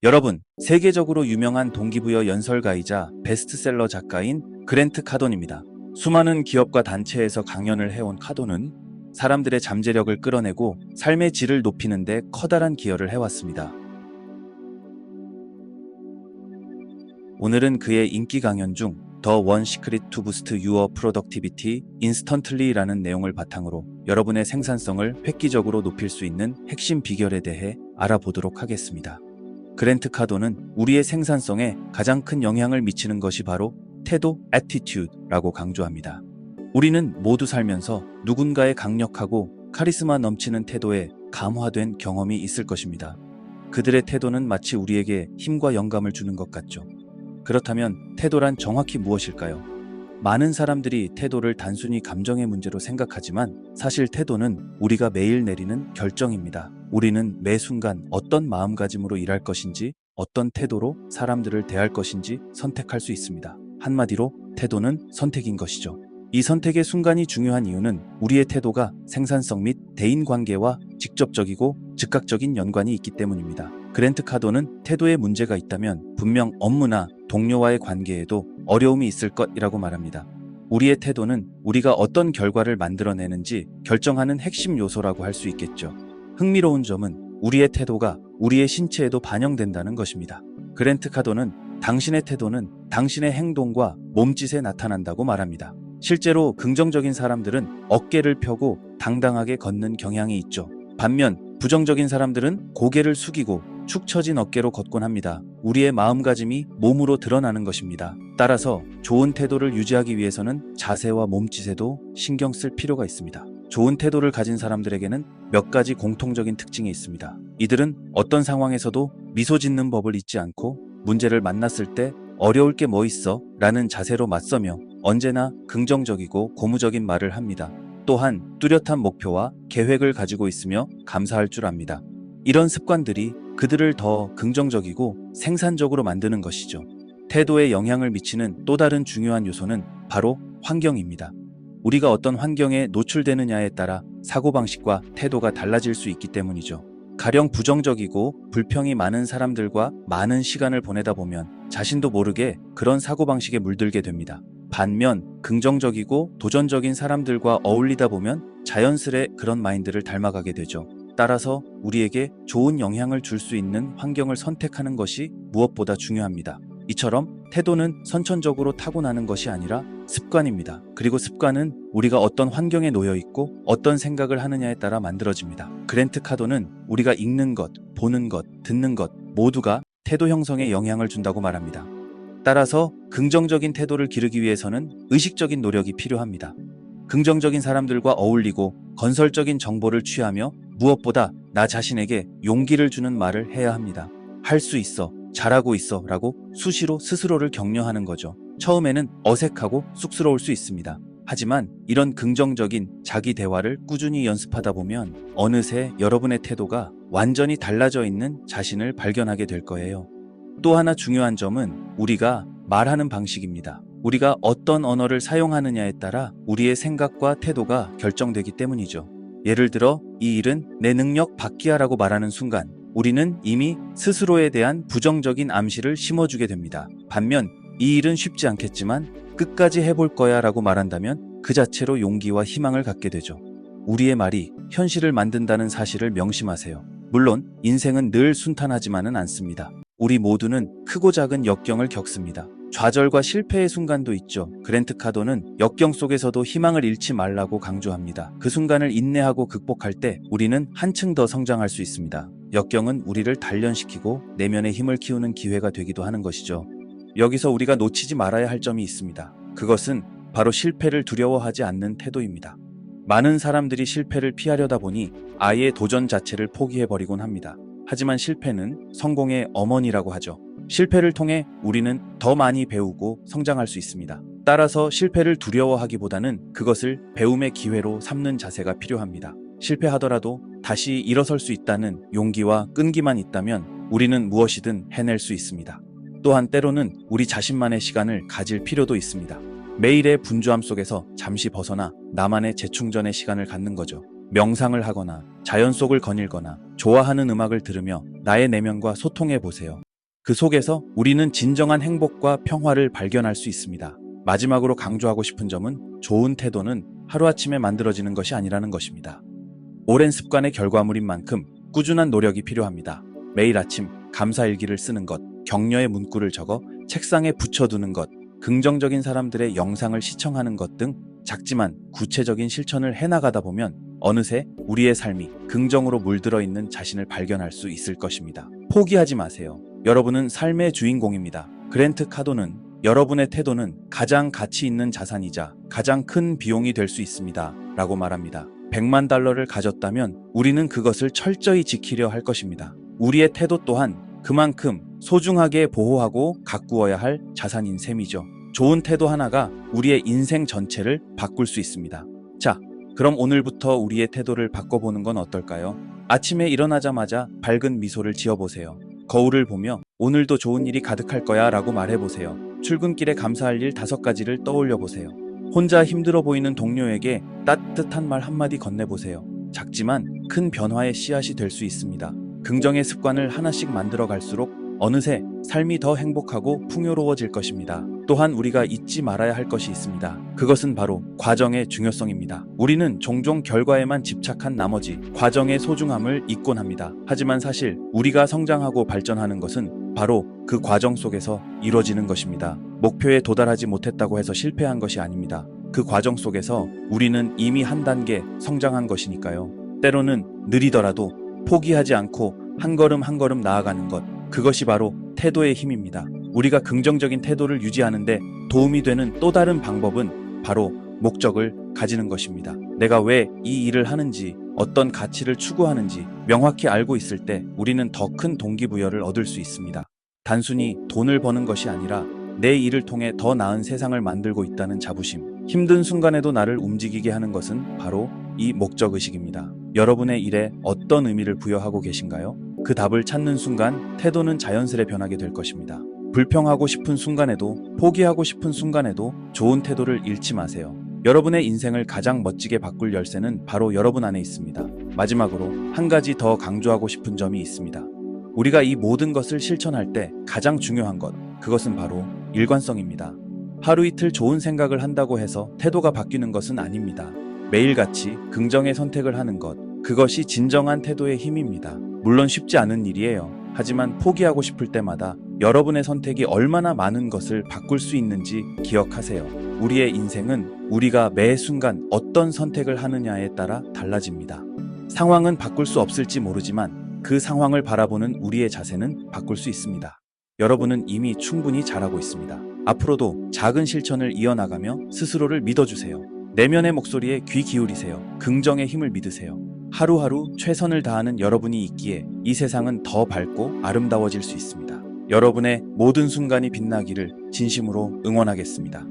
여러분, 세계적으로 유명한 동기부여 연설가이자 베스트셀러 작가인 그랜트 카돈입니다. 수많은 기업과 단체에서 강연을 해온 카돈은 사람들의 잠재력을 끌어내고 삶의 질을 높이는 데 커다란 기여를 해왔습니다. 오늘은 그의 인기 강연 중 The One Secret to Boost Your Productivity Instantly라는 내용을 바탕으로 여러분의 생산성을 획기적으로 높일 수 있는 핵심 비결에 대해 알아보도록 하겠습니다. 그랜트 카돈은 우리의 생산성에 가장 큰 영향을 미치는 것이 바로 태도, attitude라고 강조합니다. 우리는 모두 살면서 누군가의 강력하고 카리스마 넘치는 태도에 감화된 경험이 있을 것입니다. 그들의 태도는 마치 우리에게 힘과 영감을 주는 것 같죠. 그렇다면 태도란 정확히 무엇일까요? 많은 사람들이 태도를 단순히 감정의 문제로 생각하지만 사실 태도는 우리가 매일 내리는 결정입니다. 우리는 매 순간 어떤 마음가짐으로 일할 것인지, 어떤 태도로 사람들을 대할 것인지 선택할 수 있습니다. 한마디로 태도는 선택인 것이죠. 이 선택의 순간이 중요한 이유는 우리의 태도가 생산성 및 대인관계와 직접적이고 즉각적인 연관이 있기 때문입니다. 그랜트 카돈은 태도에 문제가 있다면 분명 업무나 동료와의 관계에도 어려움이 있을 것이라고 말합니다. 우리의 태도는 우리가 어떤 결과를 만들어내는지 결정하는 핵심 요소라고 할 수 있겠죠. 흥미로운 점은 우리의 태도가 우리의 신체에도 반영된다는 것입니다. 그랜트 카돈은 당신의 태도는 당신의 행동과 몸짓에 나타난다고 말합니다. 실제로 긍정적인 사람들은 어깨를 펴고 당당하게 걷는 경향이 있죠. 반면 부정적인 사람들은 고개를 숙이고 축 처진 어깨로 걷곤 합니다. 우리의 마음가짐이 몸으로 드러나는 것입니다. 따라서 좋은 태도를 유지하기 위해서는 자세와 몸짓에도 신경 쓸 필요가 있습니다. 좋은 태도를 가진 사람들에게는 몇 가지 공통적인 특징이 있습니다. 이들은 어떤 상황에서도 미소 짓는 법을 잊지 않고 문제를 만났을 때 어려울 게 뭐 있어? 라는 자세로 맞서며 언제나 긍정적이고 고무적인 말을 합니다. 또한 뚜렷한 목표와 계획을 가지고 있으며 감사할 줄 압니다. 이런 습관들이 그들을 더 긍정적이고 생산적으로 만드는 것이죠. 태도에 영향을 미치는 또 다른 중요한 요소는 바로 환경입니다. 우리가 어떤 환경에 노출되느냐에 따라 사고방식과 태도가 달라질 수 있기 때문이죠. 가령 부정적이고 불평이 많은 사람들과 많은 시간을 보내다 보면 자신도 모르게 그런 사고방식에 물들게 됩니다. 반면 긍정적이고 도전적인 사람들과 어울리다 보면 자연스레 그런 마인드를 닮아가게 되죠. 따라서 우리에게 좋은 영향을 줄 수 있는 환경을 선택하는 것이 무엇보다 중요합니다. 이처럼 태도는 선천적으로 타고나는 것이 아니라 습관입니다. 그리고 습관은 우리가 어떤 환경에 놓여 있고 어떤 생각을 하느냐에 따라 만들어집니다. 그랜트 카돈은 우리가 읽는 것, 보는 것, 듣는 것 모두가 태도 형성에 영향을 준다고 말합니다. 따라서 긍정적인 태도를 기르기 위해서는 의식적인 노력이 필요합니다. 긍정적인 사람들과 어울리고 건설적인 정보를 취하며 무엇보다 나 자신에게 용기를 주는 말을 해야 합니다. 할 수 있어, 잘하고 있어 라고 수시로 스스로를 격려하는 거죠. 처음에는 어색하고 쑥스러울 수 있습니다. 하지만 이런 긍정적인 자기 대화를 꾸준히 연습하다 보면 어느새 여러분의 태도가 완전히 달라져 있는 자신을 발견하게 될 거예요. 또 하나 중요한 점은 우리가 말하는 방식입니다. 우리가 어떤 언어를 사용하느냐에 따라 우리의 생각과 태도가 결정되기 때문이죠. 예를 들어 이 일은 내 능력 밖이야라고 말하는 순간 우리는 이미 스스로에 대한 부정적인 암시를 심어주게 됩니다. 반면 이 일은 쉽지 않겠지만 끝까지 해볼 거야 라고 말한다면 그 자체로 용기와 희망을 갖게 되죠. 우리의 말이 현실을 만든다는 사실을 명심하세요. 물론 인생은 늘 순탄하지만은 않습니다. 우리 모두는 크고 작은 역경을 겪습니다. 좌절과 실패의 순간도 있죠. 그랜트 카돈은 역경 속에서도 희망을 잃지 말라고 강조합니다. 그 순간을 인내하고 극복할 때 우리는 한층 더 성장할 수 있습니다. 역경은 우리를 단련시키고 내면의 힘을 키우는 기회가 되기도 하는 것이죠. 여기서 우리가 놓치지 말아야 할 점이 있습니다. 그것은 바로 실패를 두려워하지 않는 태도입니다. 많은 사람들이 실패를 피하려다 보니 아예 도전 자체를 포기해버리곤 합니다. 하지만 실패는 성공의 어머니라고 하죠. 실패를 통해 우리는 더 많이 배우고 성장할 수 있습니다. 따라서 실패를 두려워하기보다는 그것을 배움의 기회로 삼는 자세가 필요합니다. 실패하더라도 다시 일어설 수 있다는 용기와 끈기만 있다면 우리는 무엇이든 해낼 수 있습니다. 또한 때로는 우리 자신만의 시간을 가질 필요도 있습니다. 매일의 분주함 속에서 잠시 벗어나 나만의 재충전의 시간을 갖는 거죠. 명상을 하거나 자연 속을 거닐거나 좋아하는 음악을 들으며 나의 내면과 소통해 보세요. 그 속에서 우리는 진정한 행복과 평화를 발견할 수 있습니다. 마지막으로 강조하고 싶은 점은 좋은 태도는 하루아침에 만들어지는 것이 아니라는 것입니다. 오랜 습관의 결과물인 만큼 꾸준한 노력이 필요합니다. 매일 아침 감사일기를 쓰는 것, 격려의 문구를 적어 책상에 붙여두는 것, 긍정적인 사람들의 영상을 시청하는 것 등 작지만 구체적인 실천을 해나가다 보면 어느새 우리의 삶이 긍정으로 물들어 있는 자신을 발견할 수 있을 것입니다. 포기하지 마세요. 여러분은 삶의 주인공입니다. 그랜트 카도는 여러분의 태도는 가장 가치 있는 자산이자 가장 큰 비용이 될 수 있습니다. 라고 말합니다. 100만 달러를 가졌다면 우리는 그것을 철저히 지키려 할 것입니다. 우리의 태도 또한 그만큼 소중하게 보호하고 가꾸어야 할 자산인 셈이죠. 좋은 태도 하나가 우리의 인생 전체를 바꿀 수 있습니다. 자, 그럼 오늘부터 우리의 태도를 바꿔보는 건 어떨까요? 아침에 일어나자마자 밝은 미소를 지어보세요. 거울을 보며 오늘도 좋은 일이 가득할 거야 라고 말해보세요. 출근길에 감사할 일 5가지를 떠올려보세요. 혼자 힘들어 보이는 동료에게 따뜻한 말 한마디 건네보세요. 작지만 큰 변화의 씨앗이 될 수 있습니다. 긍정의 습관을 하나씩 만들어 갈수록 어느새 삶이 더 행복하고 풍요로워질 것입니다. 또한 우리가 잊지 말아야 할 것이 있습니다. 그것은 바로 과정의 중요성입니다. 우리는 종종 결과에만 집착한 나머지 과정의 소중함을 잊곤 합니다. 하지만 사실 우리가 성장하고 발전하는 것은 바로 그 과정 속에서 이루어지는 것입니다. 목표에 도달하지 못했다고 해서 실패한 것이 아닙니다. 그 과정 속에서 우리는 이미 한 단계 성장한 것이니까요. 때로는 느리더라도 포기하지 않고 한 걸음 한 걸음 나아가는 것, 그것이 바로 태도의 힘입니다. 우리가 긍정적인 태도를 유지하는데 도움이 되는 또 다른 방법은 바로 목적을 가지는 것입니다. 내가 왜 이 일을 하는지, 어떤 가치를 추구하는지 명확히 알고 있을 때 우리는 더 큰 동기부여를 얻을 수 있습니다. 단순히 돈을 버는 것이 아니라 내 일을 통해 더 나은 세상을 만들고 있다는 자부심, 힘든 순간에도 나를 움직이게 하는 것은 바로 이 목적의식입니다. 여러분의 일에 어떤 의미를 부여하고 계신가요? 그 답을 찾는 순간 태도는 자연스레 변하게 될 것입니다. 불평하고 싶은 순간에도, 포기하고 싶은 순간에도 좋은 태도를 잃지 마세요. 여러분의 인생을 가장 멋지게 바꿀 열쇠는 바로 여러분 안에 있습니다. 마지막으로 한 가지 더 강조하고 싶은 점이 있습니다. 우리가 이 모든 것을 실천할 때 가장 중요한 것, 그것은 바로 일관성입니다. 하루 이틀 좋은 생각을 한다고 해서 태도가 바뀌는 것은 아닙니다. 매일같이 긍정의 선택을 하는 것, 그것이 진정한 태도의 힘입니다. 물론 쉽지 않은 일이에요. 하지만 포기하고 싶을 때마다 여러분의 선택이 얼마나 많은 것을 바꿀 수 있는지 기억하세요. 우리의 인생은 우리가 매 순간 어떤 선택을 하느냐에 따라 달라집니다. 상황은 바꿀 수 없을지 모르지만 그 상황을 바라보는 우리의 자세는 바꿀 수 있습니다. 여러분은 이미 충분히 잘하고 있습니다. 앞으로도 작은 실천을 이어나가며 스스로를 믿어주세요. 내면의 목소리에 귀 기울이세요. 긍정의 힘을 믿으세요. 하루하루 최선을 다하는 여러분이 있기에 이 세상은 더 밝고 아름다워질 수 있습니다. 여러분의 모든 순간이 빛나기를 진심으로 응원하겠습니다.